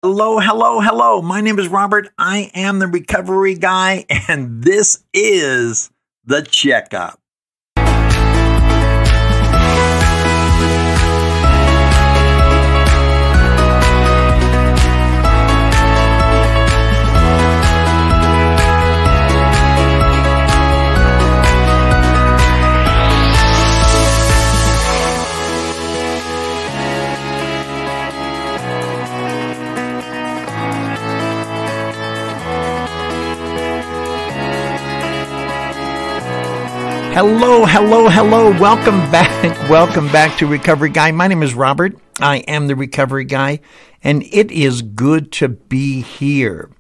Hello, hello, hello. My name is Robert. I am the recovery guy, and this is the Checkup. Hello, hello, hello. Welcome back. Welcome back to Recovery Guy. My name is Robert. I am the Recovery Guy, and it is good to be here.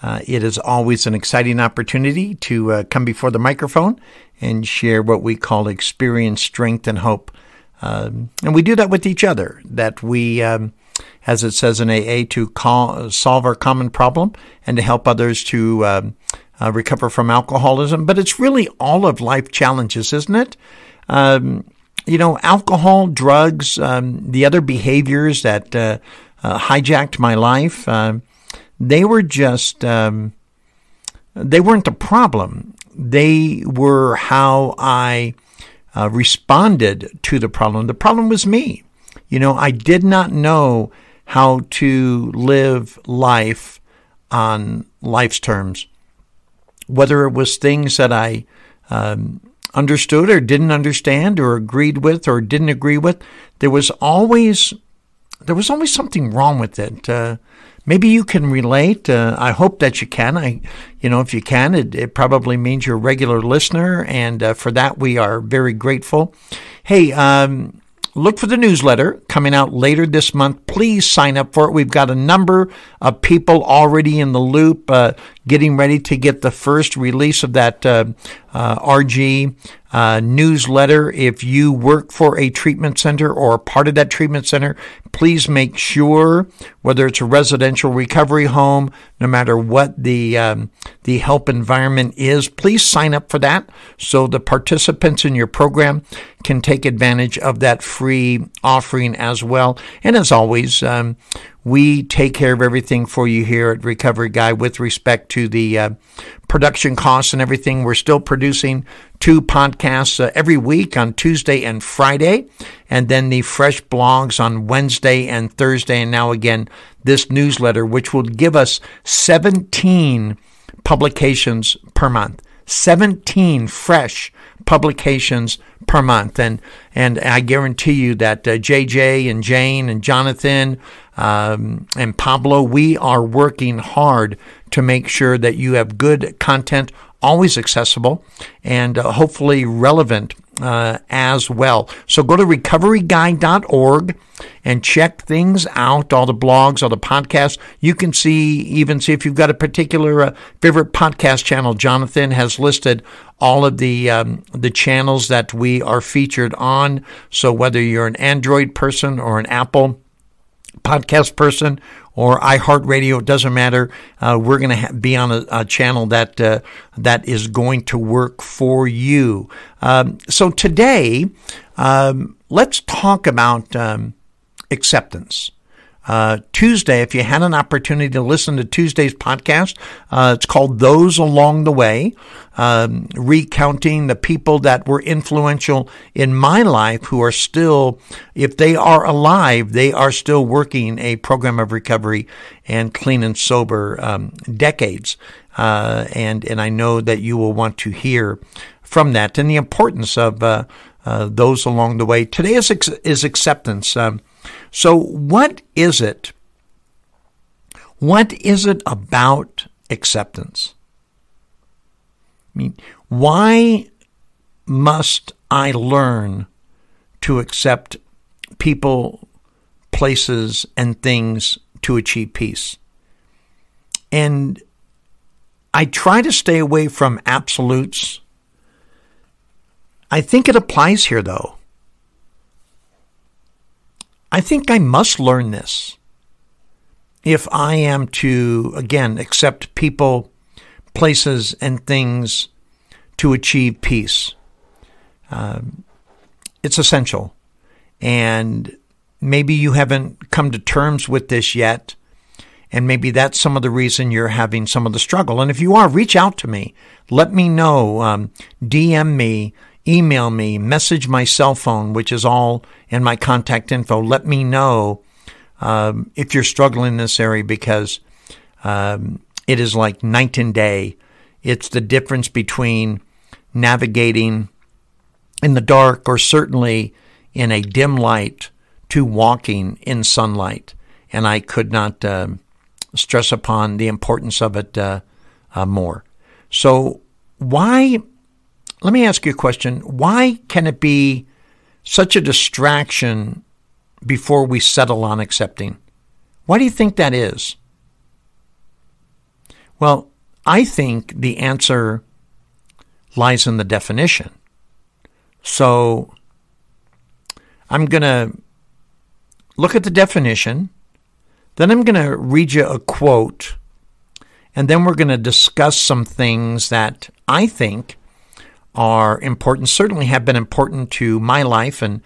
It is always an exciting opportunity to come before the microphone and share what we call experience, strength, and hope. And we do that with each other, that we, as it says in AA, to solve our common problem and to help others to recover from alcoholism. But it's really all of life challenges, isn't it? Alcohol, drugs, the other behaviors that hijacked my life, they were just, they weren't the problem. They were how I responded to the problem. The problem was me. I did not know how to live life on life's terms. Whether it was things that I understood or didn't understand or agreed with or didn't agree with, there was always something wrong with it. Maybe you can relate. I hope that you can. If you can, it probably means you're a regular listener, and for that we are very grateful. Hey, look for the newsletter coming out later this month. Please sign up for it. We've got a number of people already in the loop, getting ready to get the first release of that RG newsletter. If you work for a treatment center or part of that treatment center, please make sure, whether it's a residential recovery home, no matter what the help environment is, please sign up for that so the participants in your program can take advantage of that free offering as well. And as always, we take care of everything for you here at Recovery Guy with respect to the production costs and everything. We're still producing 2 podcasts every week on Tuesday and Friday, and then the fresh blogs on Wednesday and Thursday, and now again this newsletter, which will give us 17 publications per month. 17 fresh publications per month. And I guarantee you that JJ and Jane and Jonathan and Pablo, we are working hard to make sure that you have good content, always accessible, and hopefully relevant as well. So go to recoveryguy.org and check things out, all the blogs, all the podcasts. You can see if you've got a particular favorite podcast channel. Jonathan has listed all of the channels that we are featured on. So whether you're an Android person or an Apple podcast person or iHeartRadio, it doesn't matter. We're going to be on a channel that is going to work for you. So today, let's talk about acceptance. Tuesday, if you had an opportunity to listen to Tuesday's podcast, it's called Those Along the Way, recounting the people that were influential in my life who are still, if they are alive, they are still working a program of recovery and clean and sober decades. And I know that you will want to hear from that and the importance of those along the way. Today is acceptance. So what is it? What is it about acceptance? I mean, why must I learn to accept people, places, and things to achieve peace? And I try to stay away from absolutes. I think it applies here, though. I think I must learn this if I am to, again, accept people, places, and things to achieve peace. It's essential. And maybe you haven't come to terms with this yet. And maybe that's some of the reason you're having some of the struggle. And if you are, reach out to me. Let me know. DM me, email me, message my cell phone, which is all in my contact info. Let me know if you're struggling in this area, because it is like night and day. It's the difference between navigating in the dark, or certainly in a dim light, to walking in sunlight. And I could not stress upon the importance of it more. So let me ask you a question. Why can it be such a distraction before we settle on accepting? Why do you think that is? Well, I think the answer lies in the definition. So I'm going to look at the definition, then I'm going to read you a quote, and then we're going to discuss some things that I think are important, certainly have been important to my life and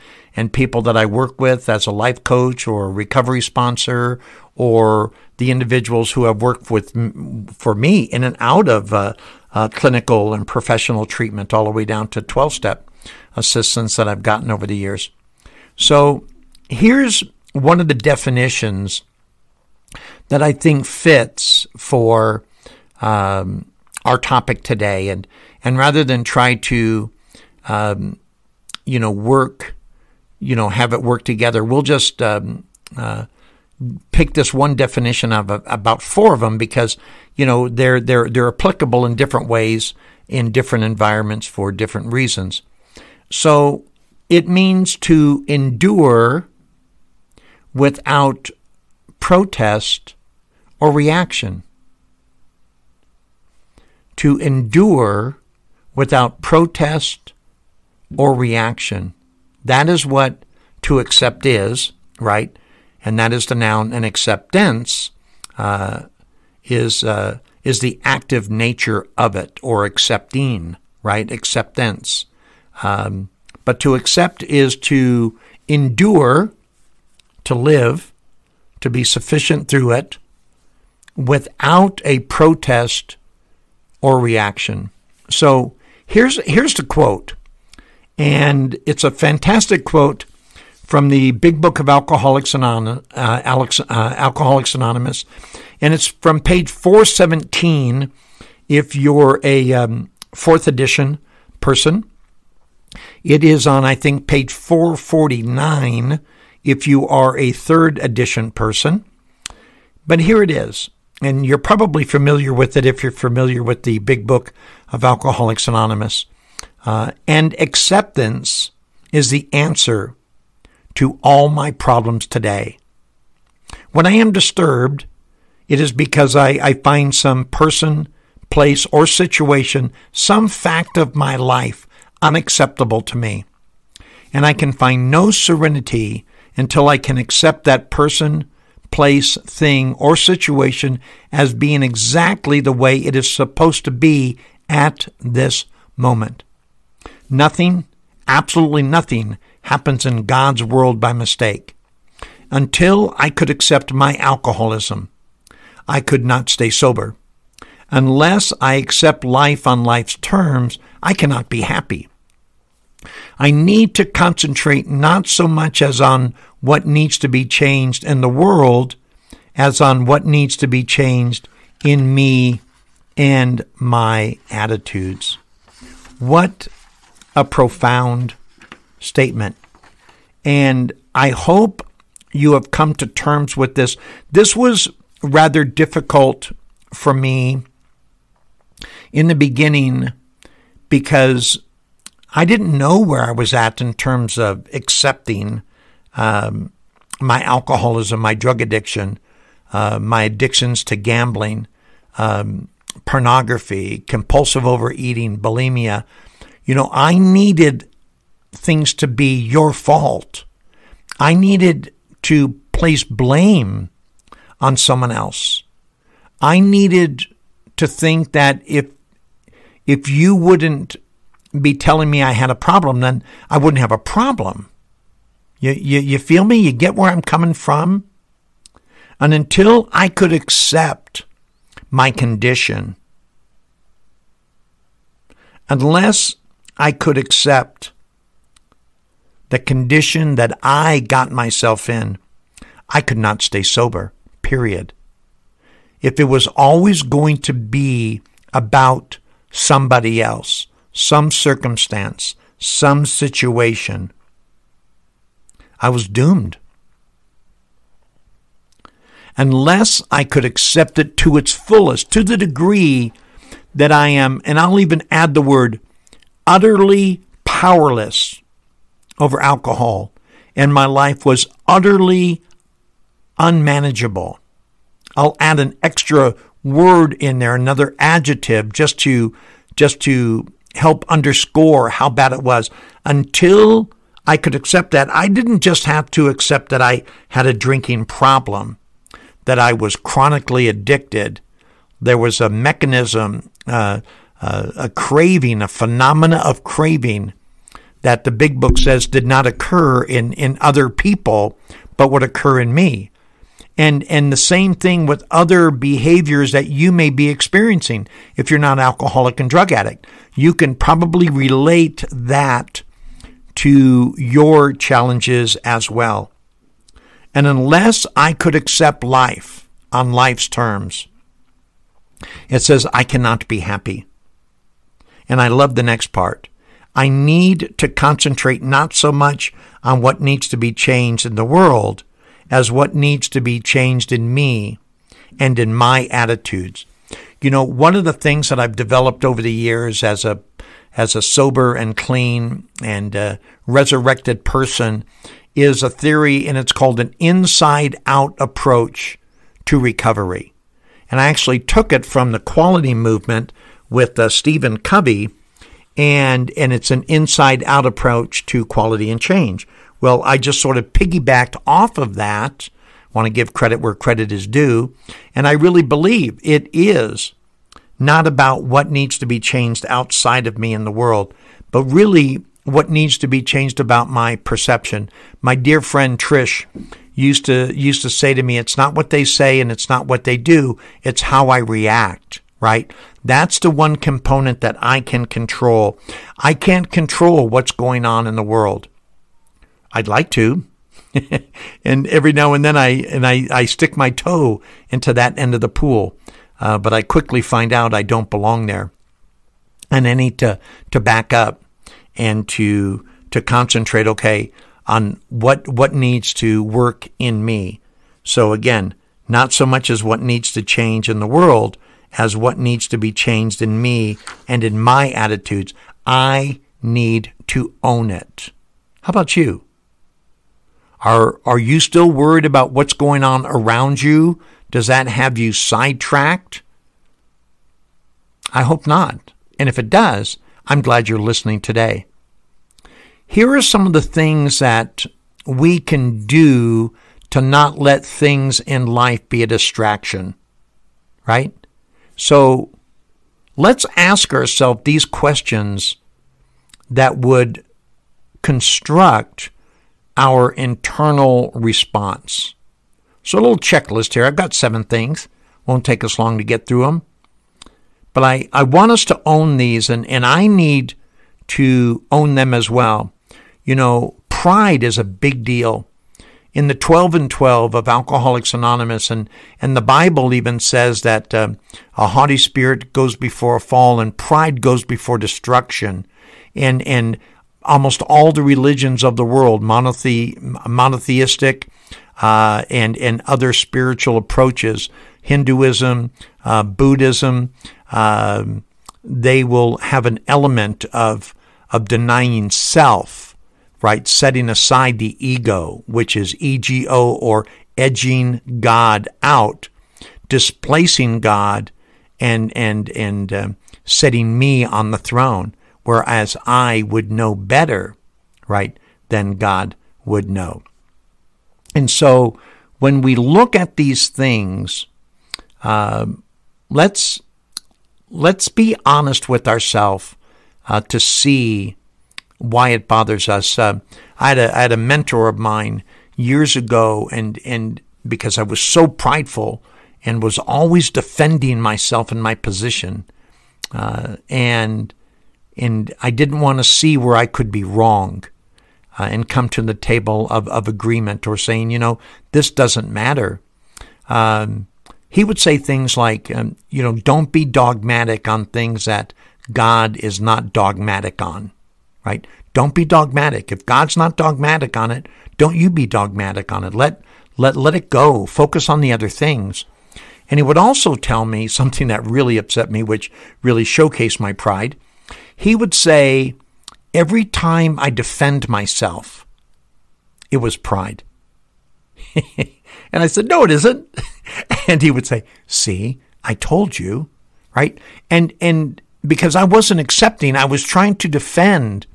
people that I work with as a life coach or a recovery sponsor, or the individuals who have worked for me in and out of clinical and professional treatment, all the way down to 12-step assistance that I've gotten over the years. So here's one of the definitions that I think fits for our topic today. And rather than try to, work, have it work together, we'll just pick this one definition of about four of them, because, they're applicable in different ways in different environments for different reasons. So it means to endure without protest or reaction. To endure without protest or reaction. That is what to accept is, right? And that is the noun. And acceptance is the active nature of it, or accepting, right? Acceptance. But to accept is to endure, to live, to be sufficient through it, without a protest or reaction. So here's the quote, and it's a fantastic quote from the Big Book of Alcoholics Anonymous, and it's from page 417 if you're a fourth edition person. It is on, I think, page 449 if you are a third edition person. But here it is, and you're probably familiar with it if you're familiar with the Big Book of Alcoholics Anonymous. And acceptance is the answer to all my problems today. When I am disturbed, it is because I find some person, place, or situation, some fact of my life unacceptable to me. And I can find no serenity until I can accept that person, place, thing, or situation as being exactly the way it is supposed to be at this moment. Nothing, absolutely nothing, happens in God's world by mistake. Until I could accept my alcoholism, I could not stay sober. Unless I accept life on life's terms, I cannot be happy. I need to concentrate not so much as on what needs to be changed in the world as on what needs to be changed in me and my attitudes. What a profound statement. And I hope you have come to terms with this. This was rather difficult for me in the beginning because I didn't know where I was at in terms of accepting my alcoholism, my drug addiction, my addictions to gambling, pornography, compulsive overeating, bulimia. I needed things to be your fault. I needed to place blame on someone else. I needed to think that if you wouldn't be telling me I had a problem, then I wouldn't have a problem. You feel me? You get where I'm coming from? And until I could accept my condition, unless I could accept the condition that I got myself in, I could not stay sober, period. If it was always going to be about somebody else, some circumstance, some situation, I was doomed. Unless I could accept it to its fullest, to the degree that I am, and I'll even add the word, utterly powerless over alcohol, and my life was utterly unmanageable. I'll add an extra word in there, another adjective, just to help underscore how bad it was. Until I could accept that, I didn't just have to accept that I had a drinking problem, that I was chronically addicted. There was a mechanism, a craving, a phenomena of craving that the big book says did not occur in other people, but would occur in me. And the same thing with other behaviors that you may be experiencing. If you're not an alcoholic and drug addict, you can probably relate that to your challenges as well. And unless I could accept life on life's terms, it says I cannot be happy. And I love the next part. I need to concentrate not so much on what needs to be changed in the world as what needs to be changed in me and in my attitudes. You know, one of the things that I've developed over the years as a sober and clean and resurrected person is a theory, and it's called an inside-out approach to recovery. And I actually took it from the quality movement with Stephen Covey, and it's an inside-out approach to quality and change. Well, I just sort of piggybacked off of that. I want to give credit where credit is due. And I really believe it is not about what needs to be changed outside of me in the world, but really what needs to be changed about my perception. My dear friend Trish used to say to me, it's not what they say and it's not what they do, it's how I react, right? That's the one component that I can control. I can't control what's going on in the world. I'd like to. And every now and then I stick my toe into that end of the pool. But I quickly find out I don't belong there. And I need to back up and to concentrate, okay, on what needs to work in me. So again, not so much as what needs to change in the world as what needs to be changed in me and in my attitudes. I need to own it. How about you? Are you still worried about what's going on around you? Does that have you sidetracked? I hope not. And if it does, I'm glad you're listening today. Here are some of the things that we can do to not let things in life be a distraction, right? So let's ask ourselves these questions that would construct our internal response. So a little checklist here. I've got 7 things. Won't take us long to get through them. But I want us to own these, and I need to own them as well. You know, pride is a big deal. In the 12 and 12 of Alcoholics Anonymous, and the Bible even says that a haughty spirit goes before a fall, and pride goes before destruction. And almost all the religions of the world, monotheistic and other spiritual approaches, Hinduism, Buddhism, they will have an element of denying self, right? Setting aside the ego, which is ego, or edging God out, displacing God, and setting me on the throne, whereas I would know better, right, than God would know. And so when we look at these things, let's be honest with ourselves to see why it bothers us. I had a mentor of mine years ago, and because I was so prideful and was always defending myself and my position. And I didn't want to see where I could be wrong and come to the table of agreement or saying, this doesn't matter. He would say things like, don't be dogmatic on things that God is not dogmatic on, right? Don't be dogmatic. If God's not dogmatic on it, don't you be dogmatic on it. Let it go. Focus on the other things. And he would also tell me something that really upset me, which really showcased my pride. He would say, every time I defend myself, it was pride. And I said, no, it isn't. And he would say, see, I told you, right? And because I wasn't accepting, I was trying to defend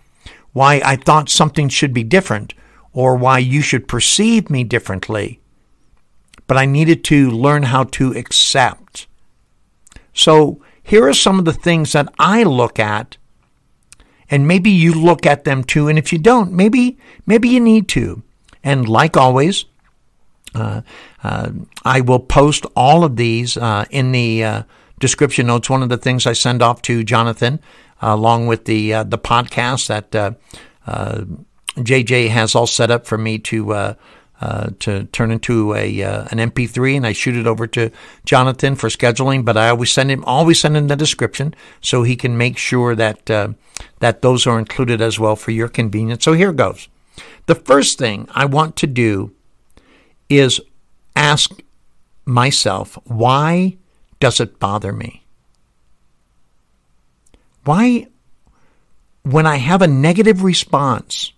why I thought something should be different or why you should perceive me differently. But I needed to learn how to accept. So here are some of the things that I look at, and maybe you look at them too. And if you don't, maybe you need to. And like always, I will post all of these in the description notes. One of the things I send off to Jonathan, along with the podcast that JJ has all set up for me to turn into an MP3, and I shoot it over to Jonathan for scheduling. But I always send him the description so he can make sure that that those are included as well for your convenience. So here goes. The first thing I want to do is ask myself, why does it bother me? Why, when I have a negative response,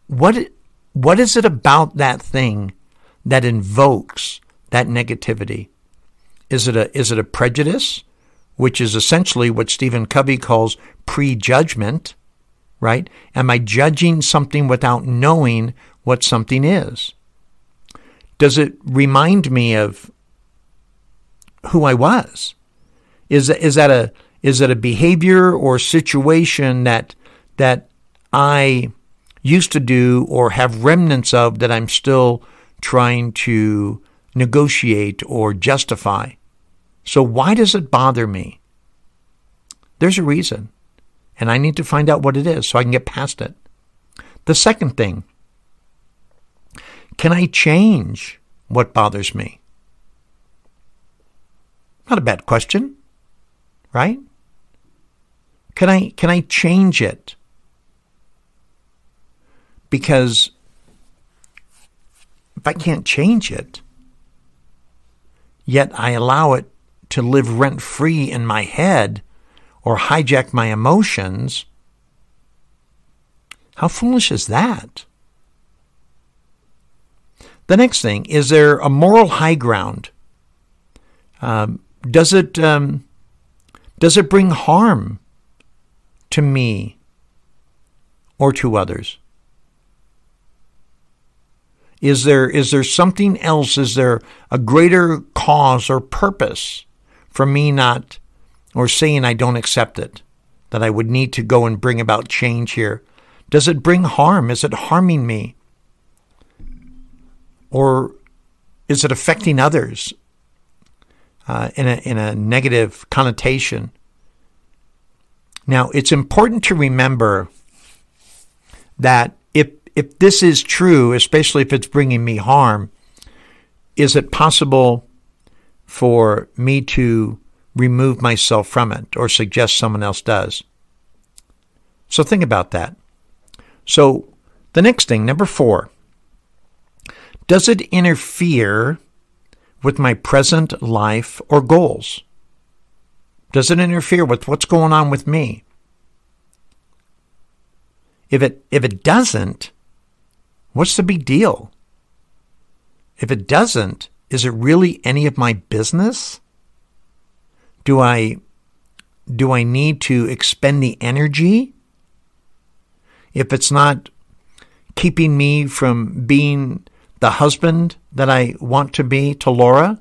what is it about that thing that invokes that negativity? Is it a prejudice, which is essentially what Stephen Covey calls prejudgment, right? Am I judging something without knowing what something is? Does it remind me of who I was? Is that a behavior or situation that I used to do or have remnants of that I'm still trying to negotiate or justify? So why does it bother me? There's a reason, and I need to find out what it is so I can get past it. The second thing, can I change what bothers me? Not a bad question, right? Can I change it? Because if I can't change it, yet I allow it to live rent-free in my head or hijack my emotions, how foolish is that? The next thing, is there a moral high ground? Does it bring harm to me or to others? Is there something else? Is there a greater cause or purpose for me not, or saying I don't accept it, that I would need to go and bring about change here? Does it bring harm? Is it harming me? Or is it affecting others in a negative connotation? Now, it's important to remember that if this is true, especially if it's bringing me harm, is it possible for me to remove myself from it or suggest someone else does? So think about that. So the next thing, number 4, does it interfere with my present life or goals? Does it interfere with what's going on with me? If it doesn't, what's the big deal? If it doesn't, is it really any of my business? Do I need to expend the energy? If it's not keeping me from being the husband that I want to be to Laura,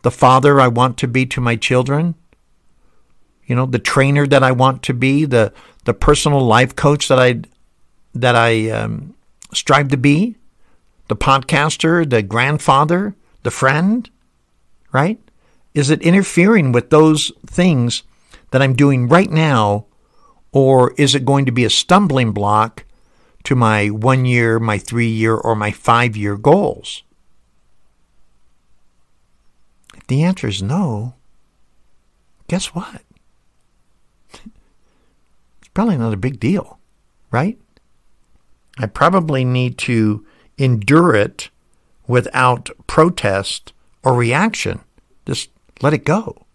the father I want to be to my children, the trainer that I want to be, the personal life coach that I strive to be, the podcaster, the grandfather, the friend, right? Is it interfering with those things that I'm doing right now, or is it going to be a stumbling block to my 1 year, my 3 year, or my 5 year goals? If the answer is no, guess what? It's probably not a big deal, right? I probably need to endure it without protest or reaction. Just let it go.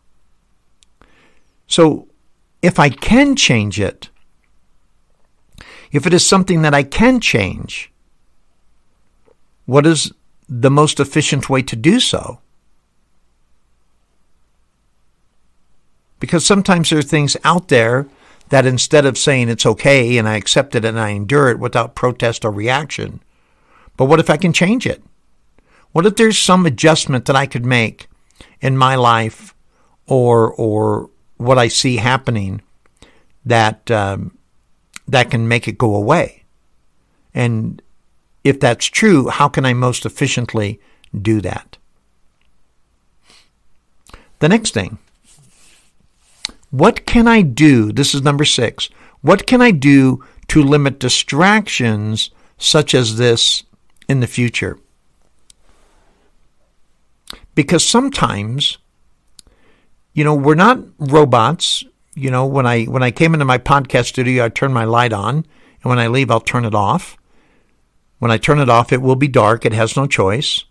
So if I can change it, if it is something that I can change, what is the most efficient way to do so? Because sometimes there are things out there that instead of saying it's okay and I accept it and I endure it without protest or reaction, but what if I can change it? What if there's some adjustment that I could make in my life or what I see happening that that can make it go away? And if that's true, how can I most efficiently do that? The next thing, what can I do? This is number 6. What can I do to limit distractions such as this in the future? Because sometimes, we're not robots. When I came into my podcast studio, I turn my light on, and when I leave, I'll turn it off. When I turn it off, it will be dark. It has no choice.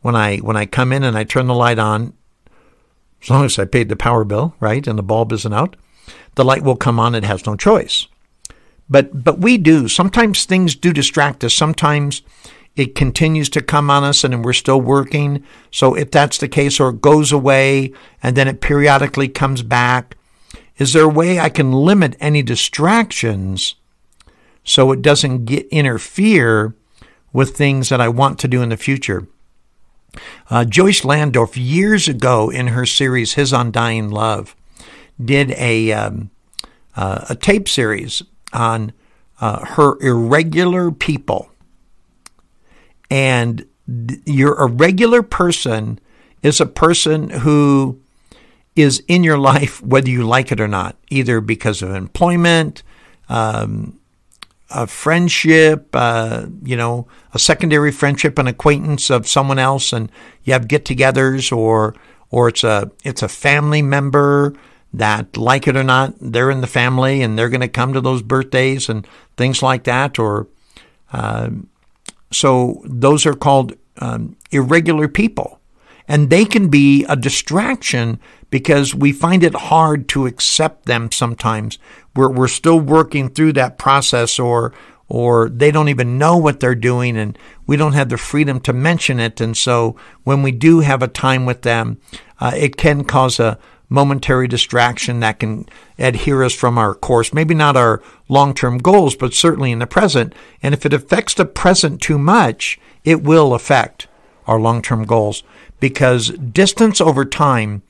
When I come in and I turn the light on, as long as I paid the power bill, right, and the bulb isn't out, the light will come on. It has no choice. But we do. Sometimes things do distract us. Sometimes it continues to come on us and we're still working. So if that's the case, or it goes away and then it periodically comes back, is there a way I can limit any distractions so it doesn't interfere with things that I want to do in the future? Joyce Landorf, years ago in her series, His Undying Love, did a tape series on her irregular people. And your irregular person is a person who is in your life whether you like it or not, either because of employment, a friendship, a secondary friendship, an acquaintance of someone else, and you have get-togethers, or it's a family member that, like it or not, they're in the family and they're going to come to those birthdays and things like that, or so those are called irregular people. And they can be a distraction because we find it hard to accept them sometimes. We're still working through that process, or they don't even know what they're doing, and we don't have the freedom to mention it. And so when we do have a time with them, it can cause a momentary distraction that can adhere us from our course. Maybe not our long-term goals, but certainly in the present. And if it affects the present too much, it will affect our long-term goals. Because distance over time,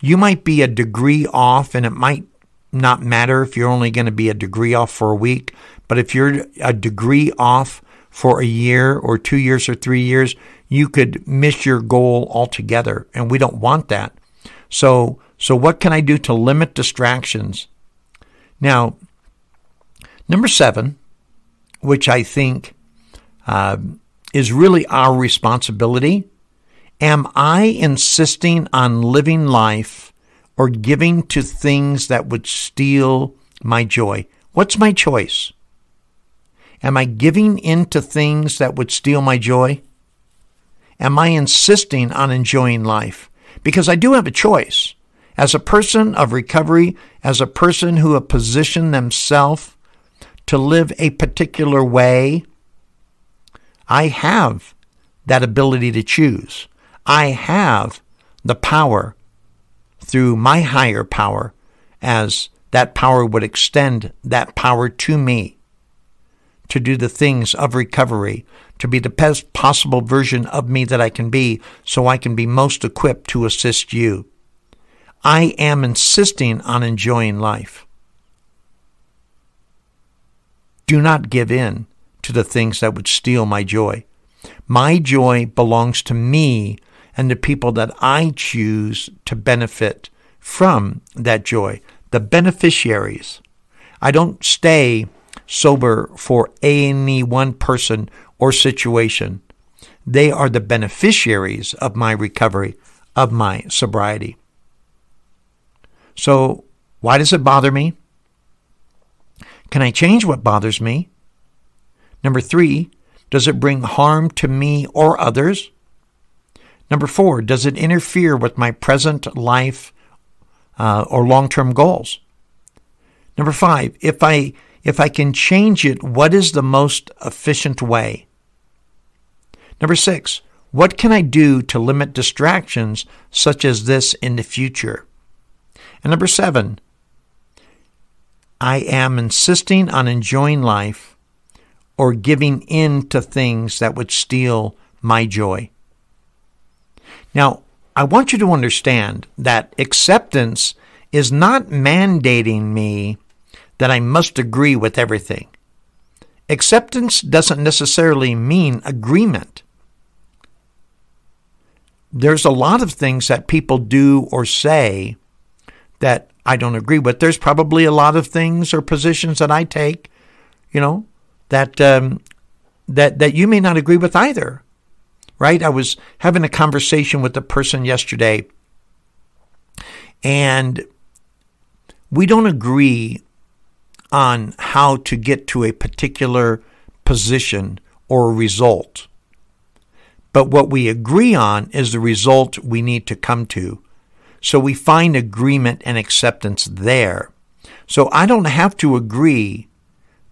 you might be a degree off, and it might not matter if you're only going to be a degree off for a week. But if you're a degree off for a year or 2 years or 3 years, you could miss your goal altogether, and we don't want that. So what can I do to limit distractions? Now, number 7, which I think is really our responsibility. Am I insisting on living life or giving to things that would steal my joy? What's my choice? Am I giving into things that would steal my joy? Am I insisting on enjoying life? Because I do have a choice. As a person of recovery, as a person who have positioned themselves to live a particular way, I have that ability to choose. I have the power through my higher power, as that power would extend that power to me, to do the things of recovery, to be the best possible version of me that I can be, so I can be most equipped to assist you. I am insisting on enjoying life. Do not give in to the things that would steal my joy. My joy belongs to me and the people that I choose to benefit from that joy, the beneficiaries. I don't stay sober for any one person or situation. They are the beneficiaries of my recovery, of my sobriety. So, why does it bother me? Can I change what bothers me? Number 3, does it bring harm to me or others? Number 4, does it interfere with my present life or long-term goals? Number 5, if I can change it, what is the most efficient way? Number 6, what can I do to limit distractions such as this in the future? And number 7, I am insisting on enjoying life or giving in to things that would steal my joy. Now, I want you to understand that acceptance is not mandating me that I must agree with everything. Acceptance doesn't necessarily mean agreement. There's a lot of things that people do or say that I don't agree with. There's probably a lot of things or positions that I take, that you may not agree with either, right? I was having a conversation with a person yesterday, and we don't agree on how to get to a particular position or result. But what we agree on is the result we need to come to. So we find agreement and acceptance there. So I don't have to agree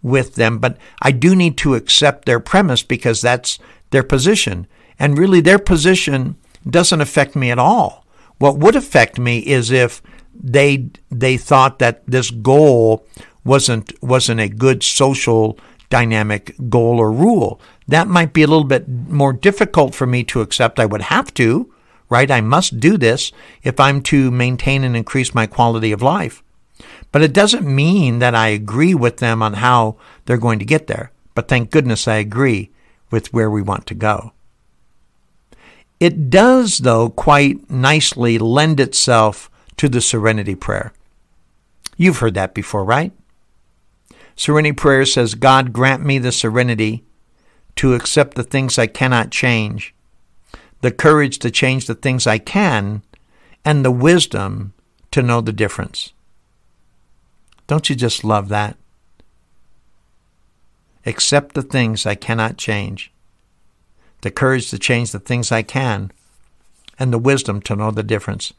with them, but I do need to accept their premise because that's their position. And really their position doesn't affect me at all. What would affect me is if they thought that this goal wasn't a good social dynamic goal or rule. That might be a little bit more difficult for me to accept. I would have to, right? I must do this if I'm to maintain and increase my quality of life. But it doesn't mean that I agree with them on how they're going to get there. But thank goodness I agree with where we want to go. It does, though, quite nicely lend itself to the Serenity Prayer. You've heard that before, right? Serenity Prayer says, God, grant me the serenity to accept the things I cannot change, the courage to change the things I can, and the wisdom to know the difference. Don't you just love that? Accept the things I cannot change, the courage to change the things I can, and the wisdom to know the difference.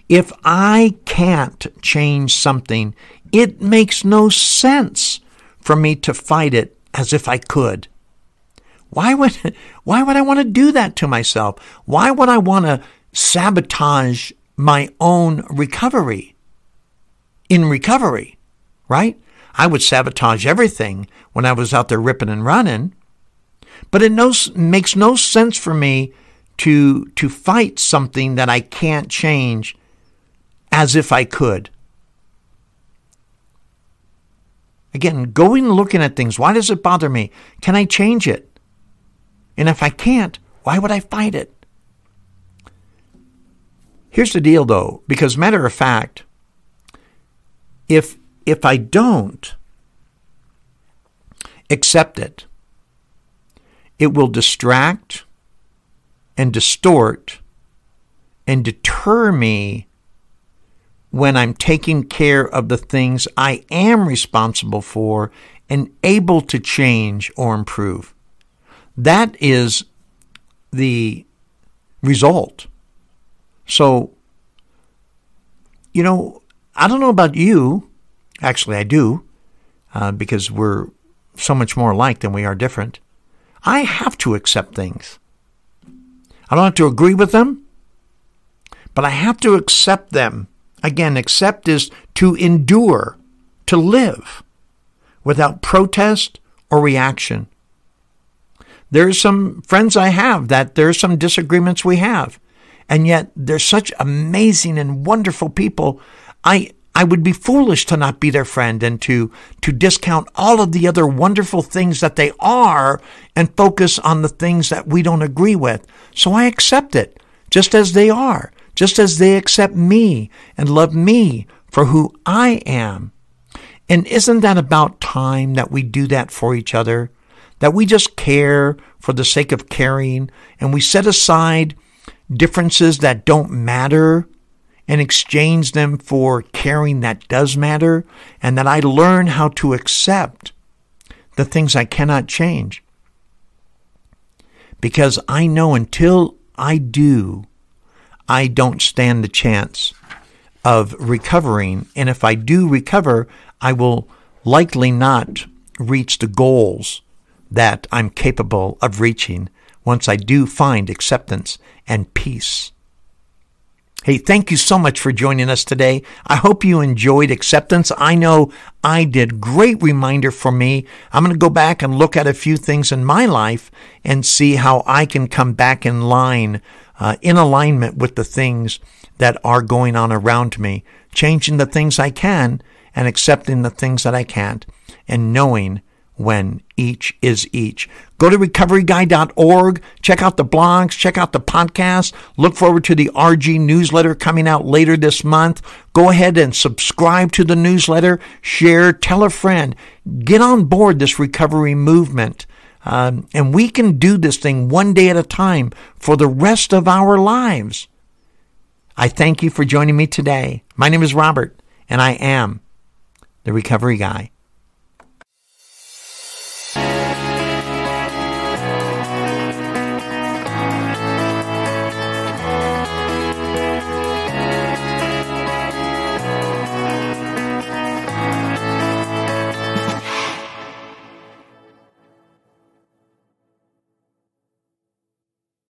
If I can't change something, it makes no sense for me to fight it as if I could. Why would I want to do that to myself? Why would I want to sabotage my own recovery? In recovery, right? I would sabotage everything when I was out there ripping and running. But it makes no sense for me to fight something that I can't change as if I could. Again, going and looking at things. Why does it bother me? Can I change it? And if I can't, why would I fight it? Here's the deal, though, because matter of fact, if I don't accept it, it will distract and distort and deter me when I'm taking care of the things I am responsible for and able to change or improve. That is the result. So, I don't know about you. Actually, I do, because we're so much more alike than we are different. I have to accept things. I don't have to agree with them, but I have to accept them. Again, accept is to endure, to live without protest or reaction. There's some friends I have that there's some disagreements we have, and yet they're such amazing and wonderful people. I I would be foolish to not be their friend and to discount all of the other wonderful things that they are and focus on the things that we don't agree with. So I accept it just as they are, just as they accept me and love me for who I am. And isn't that about time that we do that for each other? That we just care for the sake of caring, and we set aside differences that don't matter and exchange them for caring that does matter, and that I learn how to accept the things I cannot change. Because I know until I do, I don't stand the chance of recovering. And if I do recover, I will likely not reach the goals that I'm capable of reaching once I do find acceptance and peace. Hey, thank you so much for joining us today. I hope you enjoyed acceptance. I know I did. Great reminder for me. I'm going to go back and look at a few things in my life and see how I can come back in line, in alignment with the things that are going on around me, changing the things I can and accepting the things that I can't, and knowing when each is each. Go to recoveryguy.org, check out the blogs, check out the podcast, look forward to the RG newsletter coming out later this month. Go ahead and subscribe to the newsletter, share, tell a friend, get on board this recovery movement. And we can do this thing one day at a time for the rest of our lives. I thank you for joining me today. My name is Robert, and I am the Recovery Guy.